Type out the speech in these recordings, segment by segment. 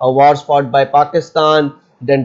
wars fought by Pakistan, then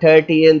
30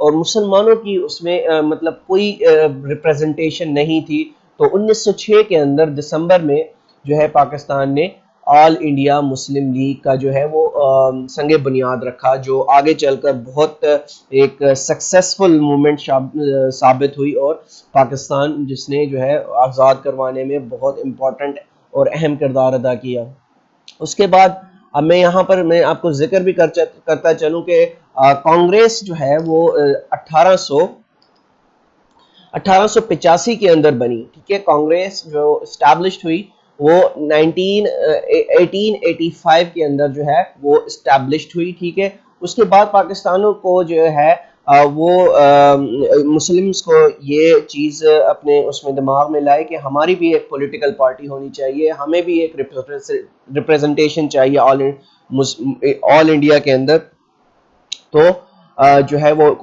اور مسلمانوں کی اس میں مطلب کوئی ریپریزنٹیشن نہیں تھی. تو 1906 کے اندر دسمبر میں جو ہے پاکستان نے آل انڈیا مسلم لیگ کا جو ہے وہ سنگ بنیاد رکھا, جو آگے چل کر بہت ایک سکسیسفل موومنٹ ثابت ہوئی, اور پاکستان جس نے جو ہے آزاد کروانے میں بہت امپورٹنٹ اور اہم کردار ادا کیا. اس کے بعد اب میں یہاں پر میں آپ کو ذکر بھی کرتا چلوں کہ کانگریس جو ہے وہ 1885 کے اندر بنی. ٹھیک ہے, کانگریس جو اسٹیبلشڈ ہوئی وہ 1885 کے اندر جو ہے وہ اسٹیبلشڈ ہوئی. ٹھیک ہے, اس کے بعد پاکستانوں کو جو ہے وہ مسلمز کو یہ چیز اپنے اس میں دماغ میں لائے کہ ہماری بھی ایک پولیٹیکل پارٹی ہونی چاہیے, ہمیں بھی ایک ریپریزنٹیشن چاہیے آل انڈیا کے اندر. تو جو ہے وہ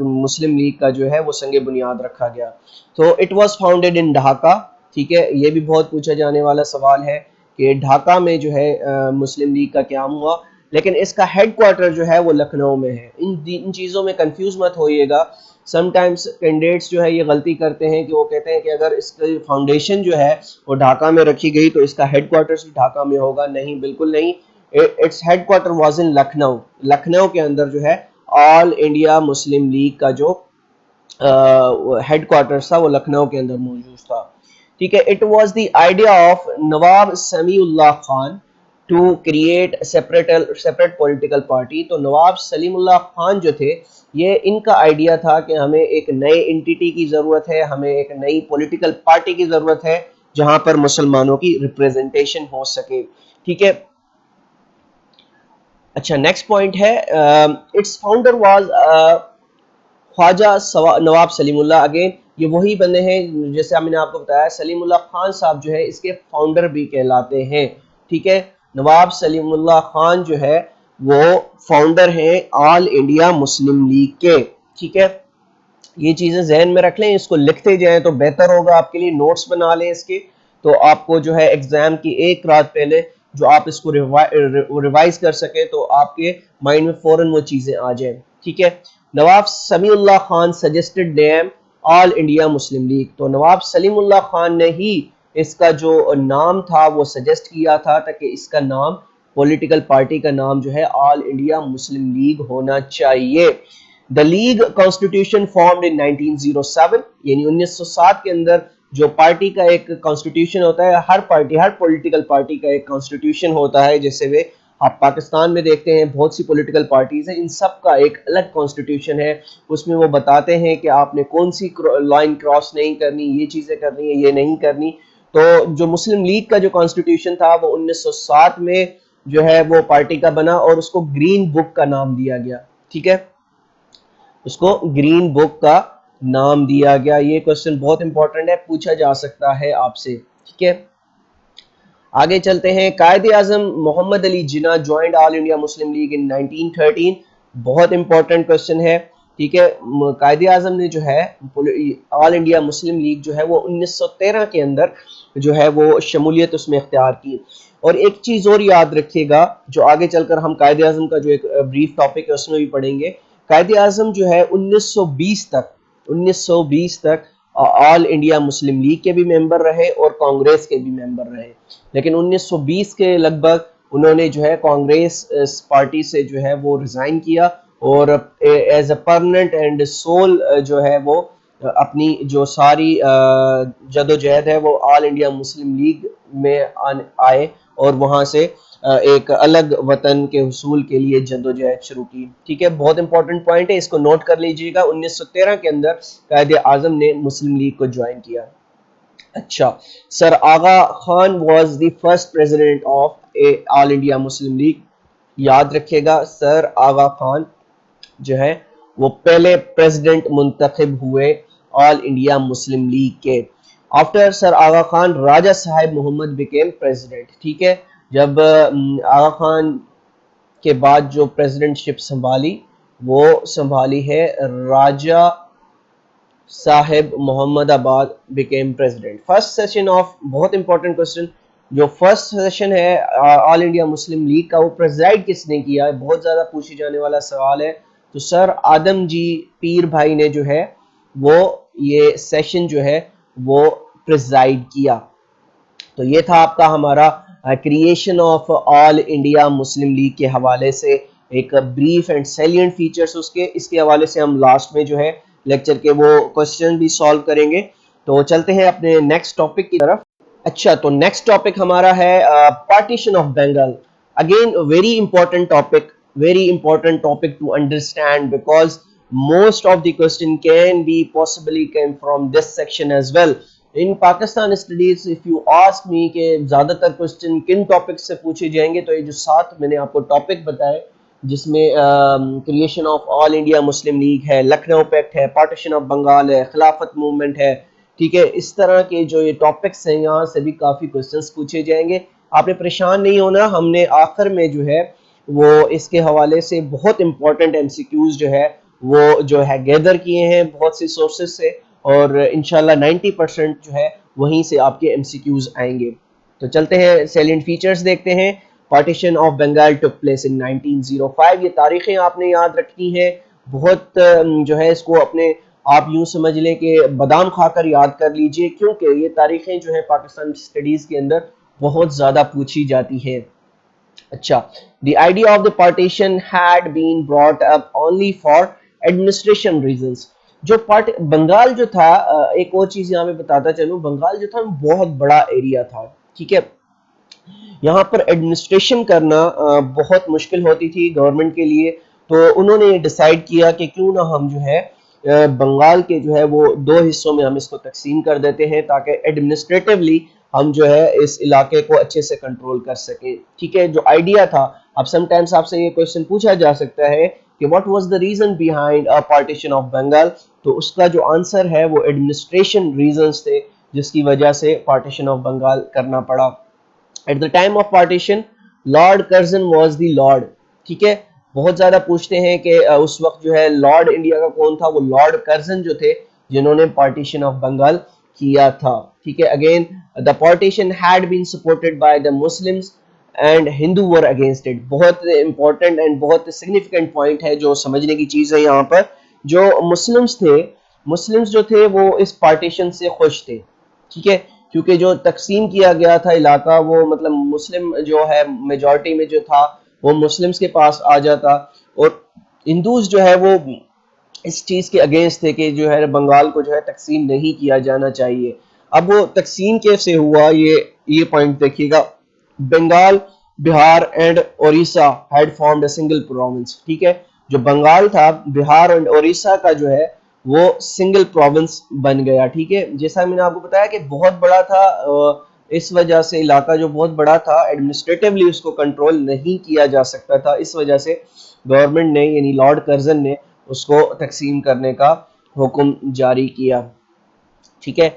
مسلم لیگ کا جو ہے وہ سنگ بنیاد رکھا گیا. تو it was founded in Dhaka. ٹھیک ہے, یہ بھی بہت پوچھا جانے والا سوال ہے کہ ڈھاکہ میں جو ہے مسلم لیگ کا قیام ہوا, لیکن اس کا ہیڈ کوارٹر جو ہے وہ لکھنؤ میں ہے. ان چیزوں میں کنفیوز مت ہوئیے گا. سم ٹائمز کینڈیڈیٹس جو ہے یہ غلطی کرتے ہیں کہ وہ کہتے ہیں کہ اگر اس کی فاؤنڈیشن جو ہے وہ ڈھاکہ میں رکھی گئی تو اس کا ہیڈ کوارٹر بھی ڈھاکہ میں ہوگا. نہیں, بالکل نہیں. Its headquarter was in Lucknow. Lucknow کے اندر جو ہے آل انڈیا مسلم لیگ کا جو ہیڈ کوارٹر تھا وہ لکھنؤ کے اندر موجود تھا. ٹھیک ہے, it was the idea of Nawab Samiullah Khan to create separate political party. تو نواب سلیم اللہ خان جو تھے یہ ان کا آئیڈیا تھا کہ ہمیں ایک نئے انٹیٹی کی ضرورت ہے, ہمیں ایک نئی پولیٹیکل پارٹی کی ضرورت ہے جہاں پر مسلمانوں کی ریپریزنٹیشن ہو سکے. ٹھیک ہے, اچھا نیکسٹ پوائنٹ ہے its founder was Khwaja Nawab Salimullah. Again یہ وہی بندے ہیں جیسے میں نے آپ کو بتایا, سلیم اللہ خان صاحب جو ہے اس کے فاؤنڈر بھی کہلاتے ہیں. ٹھیک ہے, نواب سلیم اللہ خان جو ہے وہ فاؤنڈر ہیں آل انڈیا مسلم لیگ کے. ٹھیک ہے, یہ چیزیں ذہن میں رکھ لیں, اس کو لکھتے جائیں تو بہتر ہوگا آپ کے لیے. نوٹس بنا لیں اس کے, تو آپ کو جو ہے ایگزام کی ایک رات پہلے جو آپ اس کو ریوائز کر سکیں تو آپ کے مائنڈ میں فوراً وہ چیزیں آ جائیں. ٹھیک ہے, نواب سمیع اللہ خان سجیسٹڈ نیم آل انڈیا مسلم لیگ. تو نواب سلیم اللہ خان نے ہی اس کا جو نام تھا وہ سجیسٹ کیا تھا تاکہ اس کا نام پولیٹیکل پارٹی کا نام جو ہے آل انڈیا مسلم لیگ ہونا چاہیے. The League Constitution formed in 1907 یعنی 1907 کے اندر جو پارٹی کا ایک کانسٹیٹیوشن ہوتا ہے, ہر پارٹی ہر پولیٹیکل پارٹی کا ایک کانسٹیٹیوشن ہوتا ہے. جیسے وہ آپ پاکستان میں دیکھتے ہیں بہت سی پولیٹیکل پارٹیز ہیں, ان سب کا ایک الگ کانسٹیٹیوشن ہے. اس میں وہ بتاتے ہیں کہ آپ نے کون سی لائن کراس نہیں کرنی, یہ چیزیں کرنی ہے, یہ نہیں کرنی. تو جو مسلم لیگ کا جو کانسٹیٹیوشن تھا وہ 1907 میں جو ہے وہ پارٹی کا بنا اور اس کو گرین بک کا نام دیا گیا. ٹھیک ہے, اس کو گرین بک کا نام دیا گیا. یہ کوسچن بہت امپورٹنٹ ہے, پوچھا جا سکتا ہے آپ سے. ٹھیک ہے, آگے چلتے ہیں. قائد اعظم محمد علی جناح جوائنڈ آل انڈیا مسلم لیگ ان 1913. بہت امپورٹنٹ کوسچن ہے. ٹھیک ہے, قائد اعظم نے جو ہے آل انڈیا مسلم لیگ جو ہے وہ 1913 کے اندر جو ہے وہ شمولیت اس میں اختیار کی. اور ایک چیز اور یاد رکھیے گا جو آگے چل کر ہم قائد اعظم کا جو ایک بریف ٹاپک ہے اس میں بھی پڑھیں گے. قائد اعظم جو ہے 1920 تک آل انڈیا مسلم لیگ کے بھی ممبر رہے اور کانگریس کے بھی ممبر رہے, لیکن 1920 کے لگ بھگ انہوں نے جو ہے کانگریس پارٹی سے جو ہے وہ ریزائن کیا اور as a permanent and civil جو ہے وہ اپنی جو ساری جدوجہد ہے وہ آل انڈیا مسلم لیگ میں آئے اور وہاں سے ایک الگ وطن کے حصول کے لیے جدوجہد شروع کی. ٹھیک ہے, بہت امپورٹنٹ پوائنٹ ہے, اس کو نوٹ کر لیجئے گا. 1913 کے اندر قائد اعظم نے مسلم لیگ کو جوائن کیا. اچھا, sir Aga Khan was the first president of All India Muslim League. یاد رکھے گا, سر آغا خان جو ہے وہ پہلے پریزیڈنٹ منتخب ہوئے آل انڈیا مسلم لیگ کے. آفٹر سر آغا خان راجہ صاحب محمد بیکیم پریزیڈنٹ. ٹھیک ہے, جب آغا خان کے بعد جو پریزیڈنٹ شپ سنبھالی وہ سنبھالی ہے راجہ صاحب محمد آباد became president. First session of, بہت امپورٹنٹ کوسچن, جو فرسٹ سیشن ہے آل انڈیا مسلم لیگ کا وہ پریزائڈ کس نے کیا ہے, بہت زیادہ پوچھی جانے والا سوال ہے. تو سر آدم جی پیر بھائی نے جو ہے وہ یہ سیشن جو ہے وہ پریزائڈ کیا. تو یہ تھا آپ کا ہمارا creation of All India Muslim league کے حوالے سے ایک بریف اینڈ سیلینٹ فیچرز اس کے حوالے سے ہم لاسٹ میں جو ہے لیکچر کے وہ کوسچن بھی سالو کریں گے. تو چلتے ہیں اپنے نیکسٹ ٹاپک کی طرف. اچھا تو نیکسٹ ٹاپک ہمارا ہے partition of Bengal. Again very important topic to understand because most of the question can be possibly came from this section as well. In Pakistan studies if you ask me کہ زیادہ تر question کن topic سے پوچھے جائیں گے تو یہ جو 7 میں نے آپ کو ٹاپک بتائے جس میں creation of All India Muslim league ہے, لکھنؤ پیکٹ ہے, پارٹیشن آف بنگال ہے, خلافت موومنٹ ہے, ٹھیک ہے, اس طرح کے جو یہ ٹاپکس ہیں یہاں سے بھی کافی کوسچنس پوچھے جائیں گے. آپ نے پریشان نہیں ہونا, ہم نے آخر میں جو ہے وہ اس کے حوالے سے بہت امپورٹنٹ ایم سی کیوز جو ہے وہ جو ہے گیدر کیے ہیں بہت سی سورسز سے, اور انشاءاللہ 90% جو ہے وہیں سے آپ کے ایم سی کیوز آئیں گے. تو چلتے ہیں سیلینٹ فیچرز دیکھتے ہیں. Partition of Bengal took place in 1905. یہ تاریخیں آپ نے یاد رکھنی ہیں, بہت جو ہے اس کو اپنے آپ یوں سمجھ لیں کہ بادام کھا کر یاد کر لیجئے, کیونکہ یہ تاریخیں جو ہے پاکستان اسٹڈیز کے اندر بہت زیادہ پوچھی جاتی ہیں. اچھا, the idea of the partition had been brought up only for administration reasons. جو بنگال جو تھا, ایک اور چیز یہاں میں بتاتا چلوں, بنگال جو تھا بہت بڑا ایریا تھا, ٹھیک ہے, یہاں پر ایڈمنسٹریشن کرنا بہت مشکل ہوتی تھی گورنمنٹ کے لیے. تو انہوں نے ڈیسائیڈ کیا کہ کیوں نہ ہم جو ہے بنگال کے جو ہے وہ 2 حصوں میں ہم اس کو تقسیم کر دیتے ہیں تاکہ ایڈمنسٹریٹولی ہم جو ہے اس علاقے کو اچھے سے کنٹرول کر سکیں, ٹھیک ہے. جو آئیڈیا تھا, اب سم ٹائمز آپ سے یہ کویسچن پوچھا جا سکتا ہے کہ what was the reason behind a partition of Bengal, تو اس کا جو آنسر ہے وہ ایڈمنسٹریشن ریزنز تھے جس کی وجہ سے پارٹیشن آف بنگال کرنا پڑا. At the time of partition, Lord Curzon was the Lord, ٹھیک ہے. بہت زیادہ پوچھتے ہیں کہ اس وقت جو ہے لارڈ انڈیا کا کون تھا, وہ لارڈ کرزن جو تھے جنہوں نے پارٹیشن آف بنگال کیا تھا, ٹھیک ہے. Again the partition had been supported by the Muslims and Hindu were against it. بہت امپورٹنٹ اینڈ بہت سگنیفیکنٹ پوائنٹ ہے جو سمجھنے کی چیز ہے یہاں پر. جو مسلمز جو تھے وہ اس پارٹیشن سے خوش تھے, ٹھیک ہے, کیونکہ جو تقسیم کیا گیا تھا علاقہ وہ مطلب مسلم جو ہے میجورٹی میں جو تھا وہ مسلمز کے پاس آ جاتا, اور ہندوز جو ہے وہ اس چیز کے اگینسٹ تھے کہ جو ہے بنگال کو جو ہے تقسیم نہیں کیا جانا چاہیے. اب وہ تقسیم کیسے ہوا یہ پوائنٹ دیکھیے گا. Bengal, Bihar and Orissa had formed a single province, ٹھیک ہے. جو بنگال تھا, بہار اینڈ اوریسا کا جو ہے وہ سنگل پروونس بن گیا, ٹھیک ہے. جیسا میں نے آپ کو بتایا کہ بہت بڑا تھا, اس وجہ سے علاقہ جو بہت بڑا تھا ایڈمنسٹریٹولی اس کو کنٹرول نہیں کیا جا سکتا تھا, اس وجہ سے گورنمنٹ نے یعنی لارڈ کرزن نے اس کو تقسیم کرنے کا حکم جاری کیا, ٹھیک ہے.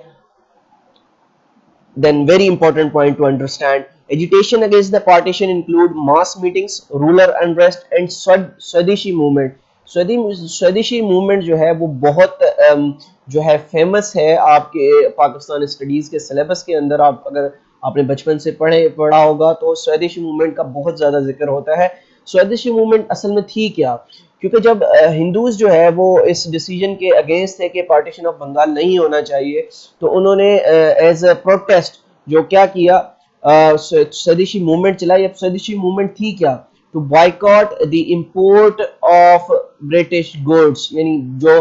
Then very important point to understand, agitation against the partition include mass meetings, rural unrest and Swadeshi movement. Swadeshi movement جو ہے وہ بہت جو ہے فیمس ہے آپ کے پاکستان اسٹڈیز کے سلیبس کے اندر. آپ اگر آپ نے بچپن سے پڑھا ہوگا تو سودیشی موومنٹ کا بہت زیادہ ذکر ہوتا ہے. سودیشی موومنٹ اصل میں تھی کیا, کیونکہ جب ہندوز جو ہے وہ اس ڈیسیجن کے اگینسٹ تھے کہ پارٹیشن آف بنگال نہیں ہونا چاہیے, تو انہوں نے ایز اے پروٹیسٹ جو کیا کیا, سودیشی موومنٹ چلائی. اب سودیشی موومنٹ تھی کیا, to boycott the import of British goods, یعنی جو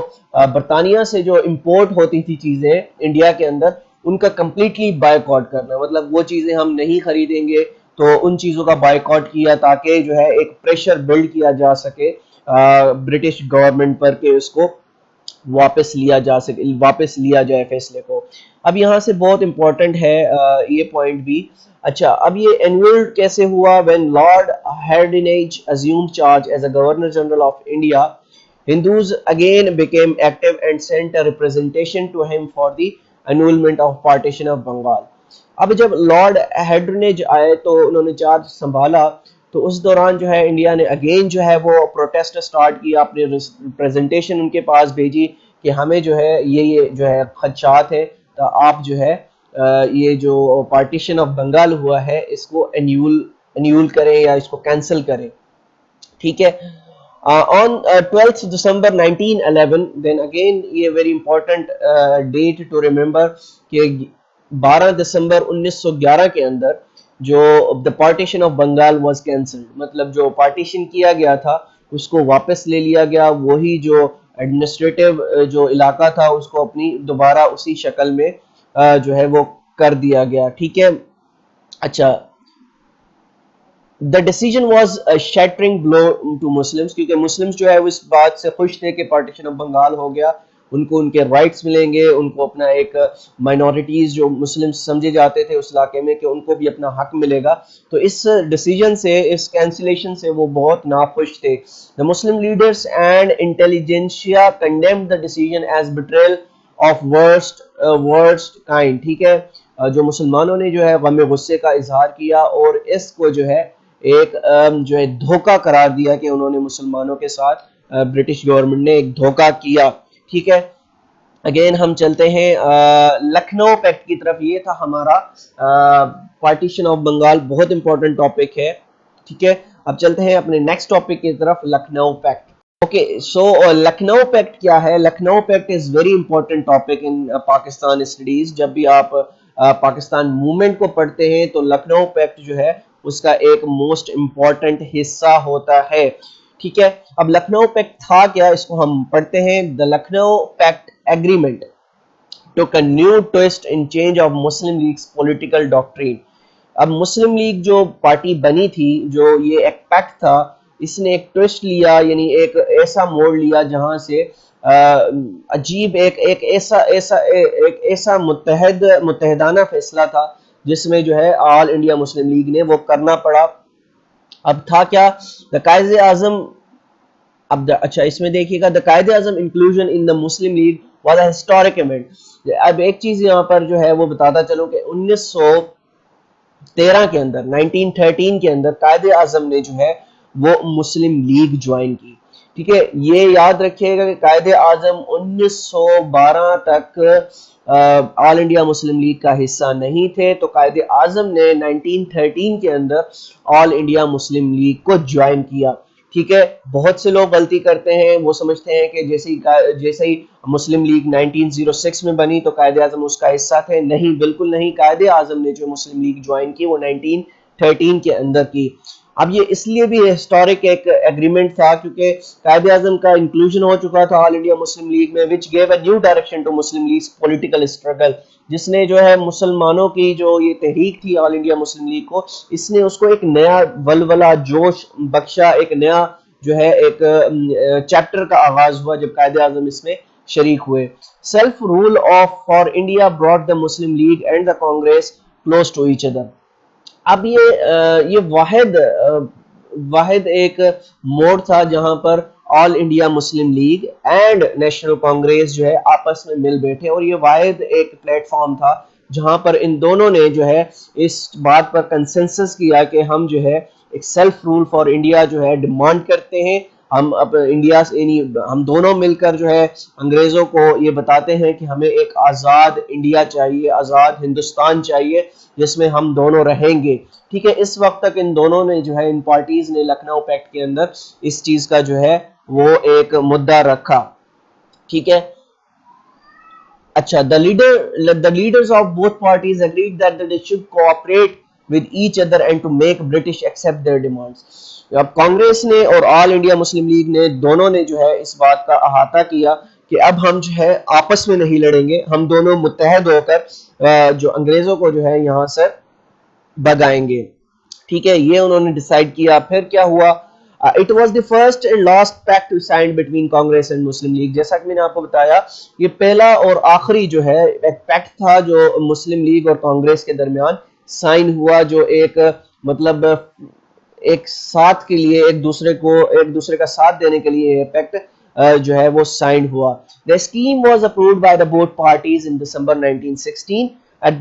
برطانیہ سے جو امپورٹ ہوتی تھی چیزیں انڈیا کے اندر ان کا کمپلیٹلی بائیکاٹ کرنا, مطلب وہ چیزیں ہم نہیں خریدیں گے, تو ان چیزوں کا بائیکاٹ کیا تاکہ جو ہے ایک پریشر بلڈ کیا جا سکے برٹش گورنمنٹ پر کہ اس کو واپس لیا جائے فیصلے کو. اب یہاں سے بہت امپورٹنٹ ہے یہ پوائنٹ بھی. اچھا, اب یہ انویلڈ کیسے ہوا, when Lord Hardinge assumed charge as a Governor General of India, Hindus again became active and sent a representation to him for the annulment of partition of Bengal. اب جب لارڈ ہیڈرنیج آئے تو انہوں نے چارج سنبھالا, تو اس دوران جو ہے انڈیا نے اگین جو ہے وہ پروٹیسٹ سٹارٹ کیا, اپنے ریپریزنٹیشن ان کے پاس بھیجی کہ ہمیں جو ہے یہ جو ہے خدشات ہے, تو آپ جو ہے یہ جو پارٹیشن آف بنگال ہوا ہے اس کو انیول کریں یا اس کو کینسل کریں, ٹھیک ہے. On 12th December 1911, then again یہ very important date to remember کہ 12 دسمبر 1911 کے اندر جو the partition of Bengal was cancelled, مطلب جو پارٹیشن کیا گیا تھا اس کو واپس لے لیا گیا، وہی جو ایڈمنسٹریٹو جو علاقہ تھا اس کو اپنی دوبارہ اسی شکل میں جو ہے وہ کر دیا گیا. ٹھیک ہے. اچھا the decision was a shattering blow to Muslims کیونکہ مسلمز جو ہے وہ اس بات سے خوش تھے کہ پارٹیشن آف بنگال ہو گیا، ان کو ان کے رائٹس ملیں گے، ان کو اپنا ایک مائنورٹیز جو مسلم سمجھے جاتے تھے اس علاقے میں کہ ان کو بھی اپنا حق ملے گا. تو اس ڈیسیجن سے، اس کینسلیشن سے وہ بہت ناخوش تھے. The Muslim leaders and intelligentsia condemned the decision as betrayal of worst kind. ٹھیک ہے. جو مسلمانوں نے جو ہے غم غصے کا اظہار کیا اور اس کو جو ہے ایک جو ہے دھوکہ قرار دیا کہ انہوں نے مسلمانوں کے ساتھ برٹش گورنمنٹ نے ایک دھوکہ کیا. ٹھیک ہے. اگین ہم چلتے ہیں لکھنؤ پیکٹ کی طرف. یہ تھا ہمارا پارٹیشن آف بنگال، بہت امپورٹنٹ ٹاپک ہے. ٹھیک ہے. اب چلتے ہیں اپنے نیکسٹ ٹاپک کی طرف، Lucknow packet. Okay so Lucknow packet کیا ہے؟ Lucknow packet is very important topic in Pakistan studies. جب بھی آپ پاکستان موومنٹ کو پڑھتے ہیں تو لکھنؤ پیکٹ جو ہے اس کا ایک موسٹ امپورٹنٹ حصہ ہوتا ہے. ٹھیک ہے. اب لکھنؤ پیکٹ تھا کیا، اس کو ہم پڑھتے ہیں. The Lucknow pact agreement took a new twist in change of Muslim League's political doctrine. اب مسلم لیگ جو پارٹی بنی تھی، جو یہ ایک پیکٹ تھا، اس نے ایک ٹوسٹ لیا، یعنی ایک ایسا موڑ لیا جہاں سے عجیب ایک ایسا متحدانہ فیصلہ تھا جس میں جو ہے آل انڈیا مسلم لیگ نے وہ کرنا پڑا. اب تھا کیا؟ قائد اعظم، اچھا اس میں دیکھیے گا، the Quaid Azam inclusion in the Muslim League was a historic event. اب ایک چیز یہاں پر جو ہے وہ بتاتا چلوں کہ 1913 کے اندر، 1913 کے اندر قائد اعظم نے جو ہے وہ مسلم لیگ جوائن کی. ٹھیک ہے. یہ یاد رکھیے گا کہ قائد اعظم 1912 تک آل انڈیا مسلم لیگ کا حصہ نہیں تھے، تو قائد اعظم نے 1913 کے اندر آل انڈیا مسلم لیگ کو جوائن کیا. ٹھیک ہے. بہت سے لوگ غلطی کرتے ہیں، وہ سمجھتے ہیں کہ جیسے ہی مسلم لیگ 1906 میں بنی تو قائد اعظم اس کا حصہ تھے. نہیں، بالکل نہیں. قائد اعظم نے جو مسلم لیگ جوائن کی وہ 1913 کے اندر کی. اب یہ اس لیے بھی ہسٹورک ایک ایگریمنٹ تھا کیونکہ قائد اعظم کا انکلوژن ہو چکا تھا آل انڈیا مسلم لیگ میں، which gave a new direction to Muslim League's political struggle. جس نے جو ہے مسلمانوں کی جو یہ تحریک تھی آل انڈیا مسلم لیگ کو، اس نے اس کو ایک نیا ولولہ، جوش بخشا، ایک نیا جو ہے ایک چیپٹر کا آغاز ہوا جب قائد اعظم اس میں شریک ہوئے. Self rule of for India brought the Muslim league and the Congress close to ایچ ادر. اب یہ واحد ایک موڑ تھا جہاں پر All India Muslim league and National Congress جو ہے آپس میں مل بیٹھے، اور یہ واحد ایک پلیٹ فارم تھا جہاں پر ان دونوں نے جو ہے اس بات پر کنسنسس کیا کہ ہم جو ہے ایک سیلف رول فار انڈیا جو ہے ڈیمانڈ کرتے ہیں. ہم اب انڈیا سے، ہم دونوں مل کر جو ہے انگریزوں کو یہ بتاتے ہیں کہ ہمیں ایک آزاد انڈیا چاہیے، آزاد ہندوستان چاہیے جس میں ہم دونوں رہیں گے. ٹھیک ہے. اس وقت تک ان دونوں نے جو ہے، ان پارٹیز نے لکھنؤ پیکٹ کے اندر اس چیز کا جو ہے وہ ایک مدعا رکھا. ٹھیک ہے. اچھا the leaders of both parties agreed that they should cooperate with each other and to make British accept their demands. اب کانگریس نے اور آل انڈیا مسلم لیگ نے دونوں نے جو ہے اس بات کا احاطہ کیا کہ اب ہم جو ہے آپس میں نہیں لڑیں گے، ہم دونوں متحد ہو کر جو انگریزوں کو جو ہے یہاں سے بگائیں گے. ٹھیک ہے. یہ انہوں نے ڈیسائیڈ کیا. پھر کیا ہوا؟ It was the first and last pact signed between Congress and Muslim League. جیسا کہ میں نے آپ کو بتایا یہ پہلا اور آخری جو ہے ایک پیکٹ تھا جو مسلم لیگ اور کانگریس کے درمیان سائن ہوا، جو ایک مطلب ایک ساتھ کے لیے، ایک دوسرے کا ساتھ دینے کے لیے یہ پیکٹ جو ہے وہ سائن ہوا. The scheme was approved by the both parties in December 1916 at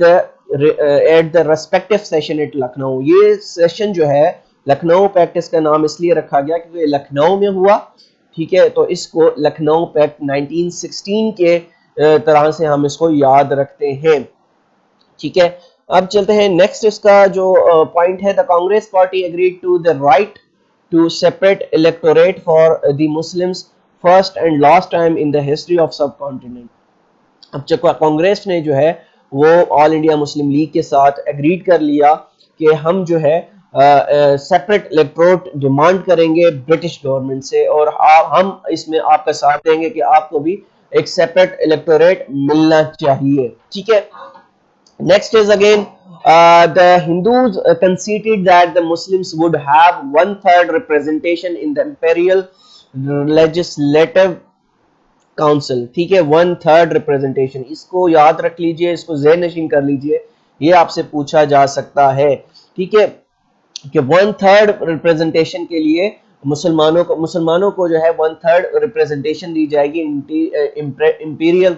the respective session at Lucknow. یہ سیشن جو ہے لکھنؤ پیکٹ، اس کا نام اس لیے رکھا گیا کیونکہ لکھنؤ میں ہوا. ٹھیک ہے. تو اس کو لکھنؤ پیکٹ 1916 کے طرح سے ہم اس کو یاد رکھتے ہیں. ٹھیک ہے. اب چلتے ہیں نیکسٹ. اس کا جو پوائنٹ ہے، the Congress party agreed to the right to separate electorate for the Muslims first and last time in the history of subcontinent. اب کانگریس نے جو ہے وہ آل انڈیا مسلم لیگ کے ساتھ ایگریڈ کر لیا کہ ہم جو ہے سیپریٹ الیکٹروٹ ڈیمانڈ کریں گے برٹش گورنمنٹ سے، اور ہم اس میں آپ کا ساتھ دیں گے کہ آپ کو بھی ایک سیپریٹ الیکٹوریٹ ملنا چاہیے. ٹھیک ہے. Next is again the Hindus conceded that the Muslims would have 1/3 representation in the imperial legislative council. ٹھیک ہے. 1/3 ریپرزنٹیشن، اس کو یاد رکھ لیجئے، اس کو ذہن نشین کر لیجئے، یہ آپ سے پوچھا جا سکتا ہے. ٹھیک ہے کہ 1/3 ریپرزنٹیشن کے لیے مسلمانوں کو جو ہے 1/3 ریپرزنٹیشن دی جائے گی امپیریل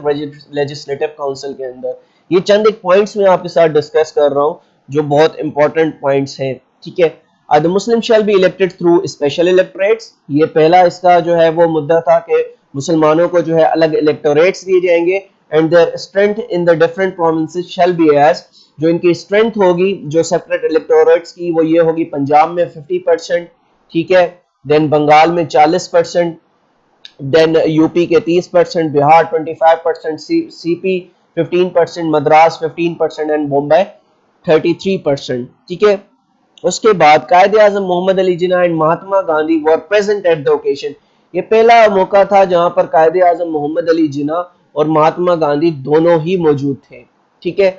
لیجسلیٹو کاؤنسل کے اندر. یہ چند ایک پوائنٹس میں آپ کے ساتھ ڈسکس کر رہا ہوں جو بہت امپورٹنٹ پوائنٹس ہیں. ٹھیک ہے. The Muslim shall be elected through special electorates. یہ پہلا اس کا جو ہے وہ مدعا تھا کہ مسلمانوں کو جو ہے الگ الیکٹوریٹس دیے جائیں گے. And their strength in the different provinces shall be as، جو ان کی اسٹرینتھ ہوگی جو سیپریٹ الیکٹوریٹس کی وہ یہ ہوگی: پنجاب میں 50%، ٹھیک ہے، دین بنگال میں 40%، دین یو پی کے 30%، Bihar 25%، C P 15%، Madras 15% and Bombay 33%. ٹھیک ہے. اس کے بعد Quaid Azam Muhammad Ali Jinnah and Mahatma Gandhi were present at the occasion. یہ پہلا موقع تھا جہاں پر قائد اعظم محمد علی جناح اور مہاتما گاندھی دونوں ہی موجود تھے. ٹھیک ہے.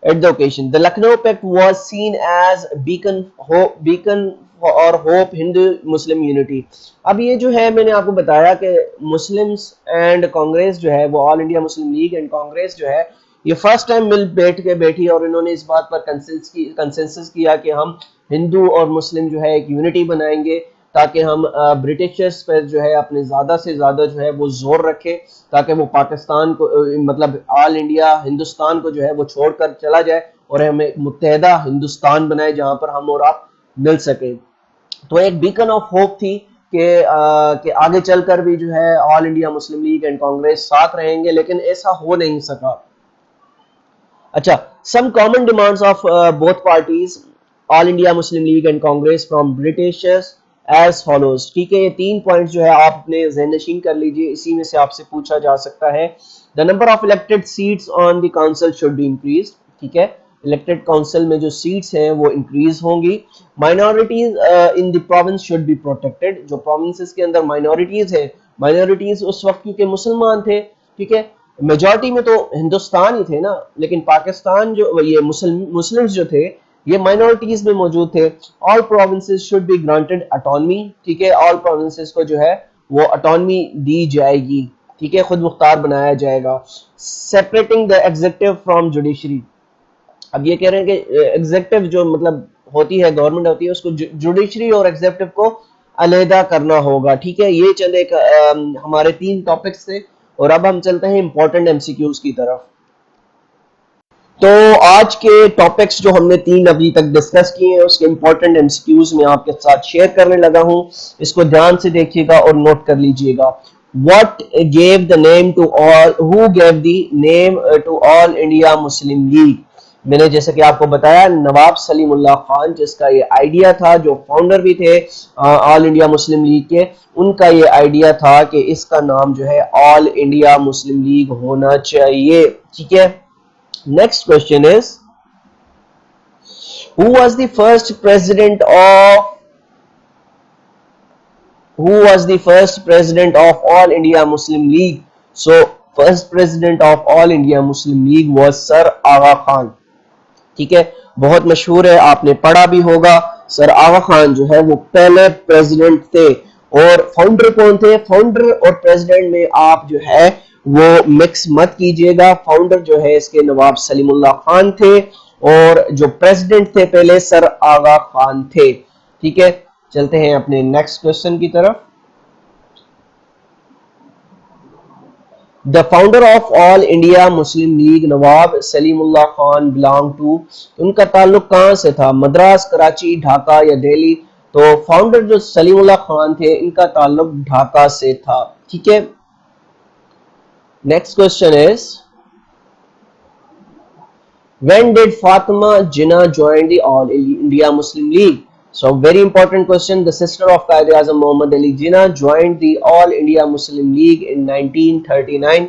At the occasion the Lucknow Pact was seen as beacon اور ہوپ ہندو مسلم یونٹی. اب یہ جو ہے میں نے آپ کو بتایا کہ مسلمز اینڈ کانگریس جو ہے وہ All India Muslim league and Congress جو ہے یہ فرسٹ ٹائم مل بیٹھی اور انہوں نے اس بات پر کنسنسس کیا کہ ہم ہندو اور مسلم جو ہے ایک یونٹی بنائیں گے تاکہ ہم برٹشرز پر جو ہے اپنے زیادہ سے زیادہ جو ہے وہ زور رکھے تاکہ وہ پاکستان کو مطلب آل انڈیا ہندوستان کو جو ہے وہ چھوڑ کر چلا جائے اور ہمیں متحدہ ہندوستان بنائے جہاں پر ہم اور آپ مل سکیں. تو ایک بیکن آف ہوپ تھی کہ آگے چل کر بھی جو ہے All India Muslim league and Congress ساتھ رہیں گے، لیکن ایسا ہو نہیں سکا. اچھا. Some common demands of both parties All India Muslim league and Congress from Britishers as follows. ٹھیک ہے. یہ 3 پوائنٹس جو ہے آپ اپنے ذہن نشین کر لیجئے، اسی میں سے آپ سے پوچھا جا سکتا ہے. The number of elected seats on the council should be increased. ٹھیک ہے. الیکٹڈ کونسل میں جو سیٹس ہیں وہ انکریز ہوں گی. Minorities in the province should be protected. جو پروونسز کے اندر مائنورٹیز ہیں، مائنورٹیز اس وقت کیونکہ مسلمان تھے، ٹھیک ہے، میجورٹی میں تو ہندوستان ہی تھے نا، لیکن پاکستان جو یہ مسلمز جو تھے یہ مائنورٹیز میں موجود تھے. All provinces should be granted autonomy. ٹھیک ہے. آل پروونسز کو جو ہے وہ اٹانومی دی جائے گی. ٹھیک ہے. خود مختار بنایا جائے گا. Separating the executive from judiciary. اب یہ کہہ رہے ہیں کہ ایگزیکٹو جو مطلب ہوتی ہے گورنمنٹ ہوتی ہے اس کو جوڈیشری اور ایگزیکٹو کو علیحدہ کرنا ہوگا. ٹھیک ہے. یہ چند ایک ہمارے 3 ٹاپکس تھے اور اب ہم چلتے ہیں امپورٹنٹ ایم سی کیوز کی طرف. تو آج کے ٹاپکس جو ہم نے 3 ابھی تک ڈسکس کیے ہیں اس کے امپورٹنٹ ایم سی کیوز میں آپ کے ساتھ شیئر کرنے لگا ہوں. اس کو دھیان سے دیکھیے گا اور نوٹ کر لیجئے گا. What gave the name to all? Who gave the name to All India Muslim League? میں نے جیسے کہ آپ کو بتایا نواب سلیم اللہ خان جس کا یہ آئیڈیا تھا، جو فاؤنڈر بھی تھے آل انڈیا مسلم لیگ کے، ان کا یہ آئیڈیا تھا کہ اس کا نام جو ہے آل انڈیا مسلم لیگ ہونا چاہیے. ٹھیک ہے. Next question is who was the first president of All India Muslim League? So first president of All India Muslim League was Sir Agha Khan. ٹھیک ہے. بہت مشہور ہے، آپ نے پڑھا بھی ہوگا. سر آغا خان جو ہے وہ پہلے پریزیڈنٹ تھے. اور فاؤنڈر کون تھے؟ فاؤنڈر اور پریزیڈنٹ میں آپ جو ہے وہ مکس مت کیجئے گا. فاؤنڈر جو ہے اس کے نواب سلیم اللہ خان تھے اور جو پریزیڈنٹ تھے پہلے سر آغا خان تھے. ٹھیک ہے. چلتے ہیں اپنے نیکسٹ کوسچن کی طرف. The founder of All India Muslim League Nawab Saleem Allah Khan belong to، ان کا تعلق کہاں سے تھا؟ مدراس، کراچی، ڈھاکہ یا دہلی؟ تو فاؤنڈر جو سلیم اللہ خان تھے ان کا تعلق ڈھاکہ سے تھا. ٹھیک ہے. Next question is when did Fatima Jinnah join the All India Muslim League? So very important question. The sister of Qaid Azam Muhammad Ali Jinnah joined the All India Muslim League in 1939.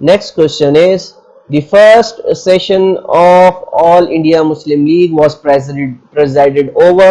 Next question is the first session of All India Muslim League was presided over.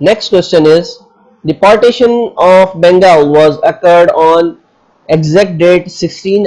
Next question is the partition of Bengal was occurred on exact date 16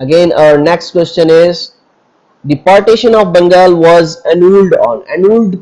Again our next question is the partition of Bengal was annulled on. Annulled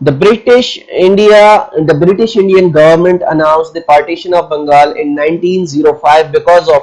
the British Indian government announced the partition of Bengal in 1905 because of,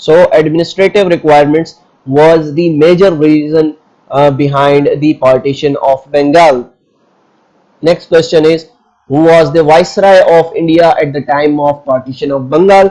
So administrative requirements was the major reason behind the partition of Bengal. Next question is who was the viceroy of India at the time of partition of Bengal?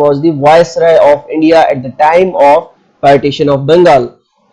was the viceroy of India at the time of partition of Bengal.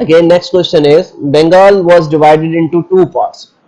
Again next question is Bengal was divided into two parts.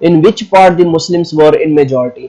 In which part the Muslims were in majority?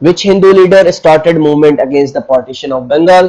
which Hindu leader started movement against the partition of Bengal?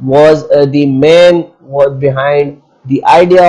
was the man behind the idea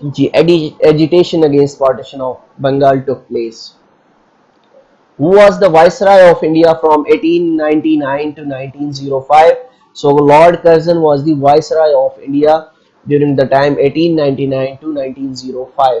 agitation against partition of Bengal took place. Who was the viceroy of India from 1899 to 1905? So Lord Curzon was the viceroy of India during the time 1899 to 1905.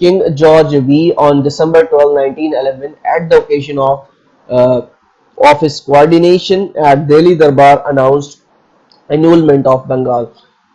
King George V on December 12, 1911 at the occasion of his coordination at Delhi Darbar announced annulment of Bengal.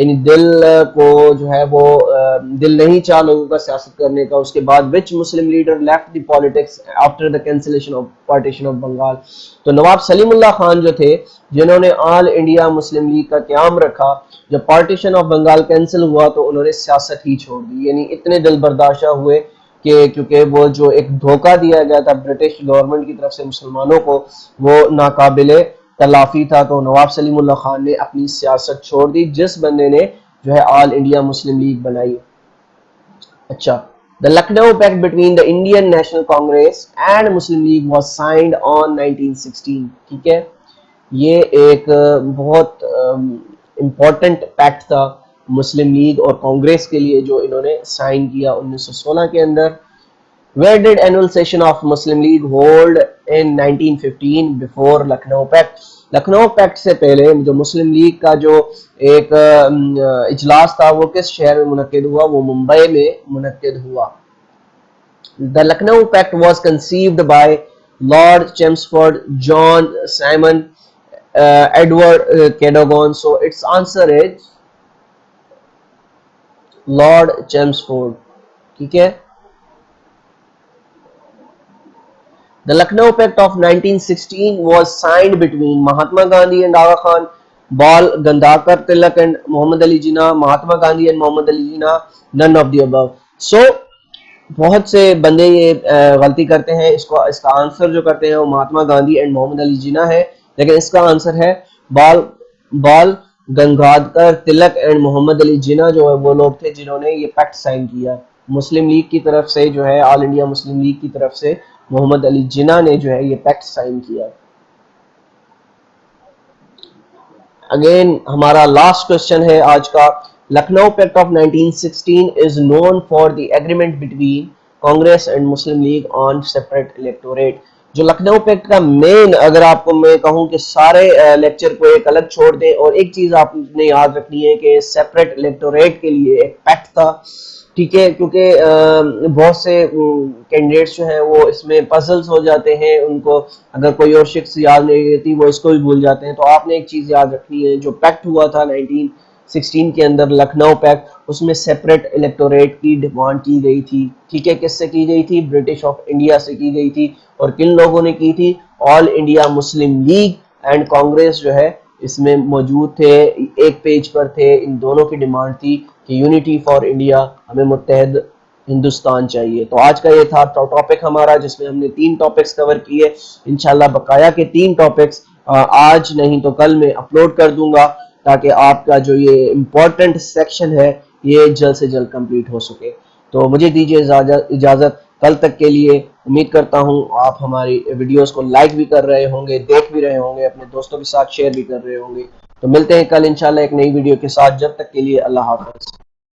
یعنی دل کو جو ہے وہ دل نہیں چاہ لوگوں کا سیاست کرنے کا. اس کے بعد which Muslim leader left the politics after the cancellation of partition of Bengal. تو نواب سلیم اللہ خان جو تھے جنہوں نے آل انڈیا مسلم لیگ کا قیام رکھا، جب پارٹیشن آف بنگال کینسل ہوا تو انہوں نے سیاست ہی چھوڑ دی. یعنی اتنے دل برداشتہ ہوئے کہ کیونکہ وہ جو ایک دھوکہ دیا گیا تھا برٹش گورنمنٹ کی طرف سے مسلمانوں کو وہ ناقابل تلافی تھا، تو نواب سلیم اللہ خان نے اپنی سیاست چھوڑ دی جس بندے نے جو ہے آل انڈیا مسلم لیگ بنائی. اچھا، The Lucknow Pact between the Indian National Congress and Muslim League was signed on 1916. ٹھیک ہے، یہ ایک بہت امپورٹنٹ پیکٹ تھا مسلم لیگ اور کانگریس کے لیے جو انہوں نے سائن کیا 1916 کے اندر. Where did annual session of Muslim League hold in 1915 before Lucknow Pact? Lucknow packet سے پہلے جو مسلم لیگ کا جو ایک اجلاس تھا وہ کس شہر میں منعقد ہوا؟ وہ ممبئی میں منعقد ہوا. The Lucknow Pact was conceived by Lord Chelmsford, John Simon, Edward Cadogan. So its answer is Lord Chelmsford. ٹھیک ہے. The Lucknow Pact of 1916 was signed between Mahatma Gandhi and Aga Khan, Bal Gandhar Tilak and Muhammad Ali Jinnah. Mahatma Gandhi and Muhammad Ali Jinnah, none of the above. So بہت سے بندے یہ غلطی کرتے ہیں، اس کا آنسر جو کرتے ہیں وہ مہاتما گاندھی اینڈ محمد علی جناح ہے، لیکن اس کا آنسر ہے بال گنگادھر تلک اینڈ محمد علی جناح جو ہے وہ لوگ تھے جنہوں نے یہ پیکٹ سائن کیا. مسلم لیگ کی طرف سے جو ہے آل انڈیا مسلم لیگ کی طرف سے محمد علی جناح نے جو ہے یہ پیکٹ سائن کیا. اگین ہمارا لاسٹ کوسچن ہے آج کا. Lucknow Pact of 1916 is known for the agreement between Congress and Muslim League on separate electorate. جو لکھنؤ پیکٹ کا مین، اگر آپ کو میں کہوں کہ سارے لیکچر کو ایک الگ چھوڑ دیں اور ایک چیز آپ نے یاد رکھنی ہے کہ سیپریٹ الیکٹوریٹ کے لیے ایک پیکٹ تھا. ٹھیک ہے، کیونکہ بہت سے کینڈیڈیٹس جو ہیں وہ اس میں پزلز ہو جاتے ہیں، ان کو اگر کوئی اور شخص یاد نہیں رہتی وہ اس کو بھی بھول جاتے ہیں. تو آپ نے ایک چیز یاد رکھنی ہے، جو پیکٹ ہوا تھا 1916 کے اندر لکھنؤ پیکٹ، اس میں سیپریٹ الیکٹوریٹ کی ڈیمانڈ کی گئی تھی. ٹھیک ہے، کس سے کی گئی تھی؟ برٹش آف انڈیا سے کی گئی تھی. اور کن لوگوں نے کی تھی؟ All India Muslim league and Congress جو ہے اس میں موجود تھے، ایک پیج پر تھے. ان دونوں کی ڈیمانڈ تھی کہ یونٹی فار انڈیا، ہمیں متحد ہندوستان چاہیے. تو آج کا یہ تھا ٹاپک ہمارا جس میں ہم نے 3 ٹاپکس کور کیے. انشاءاللہ بقایا کے 3 ٹاپکس آج نہیں تو کل میں اپلوڈ کر دوں گا تاکہ آپ کا جو یہ امپورٹنٹ سیکشن ہے یہ جلد سے جلد کمپلیٹ ہو سکے. تو مجھے دیجیے اجازت کل تک کے لیے. امید کرتا ہوں آپ ہماری ویڈیوز کو لائک بھی کر رہے ہوں گے، دیکھ بھی رہے ہوں گے، اپنے دوستوں کے ساتھ شیئر بھی کر رہے ہوں گے. تو ملتے ہیں کل انشاءاللہ ایک نئی ویڈیو کے ساتھ. جب تک کے لیے اللہ حافظ.